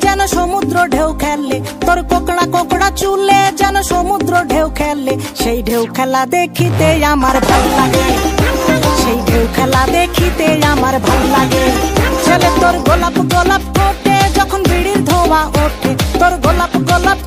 যেন সমুদ্র ঢেউ খেলে, তোর কোকড়া কোকড়া চুলে যেন সমুদ্র ঢেউ খেলে। সেই ঢেউ খেলা দেখিতে আমার ভাল লাগে, সেই ঢেউ খেলা দেখিতে আমার ভাল লাগে। ছেলে তোর গোলাপ গোলাপ ঠোঁটে যখন বিড়ির ধোঁয়া ওঠে, তোর গোলাপ গোলাপ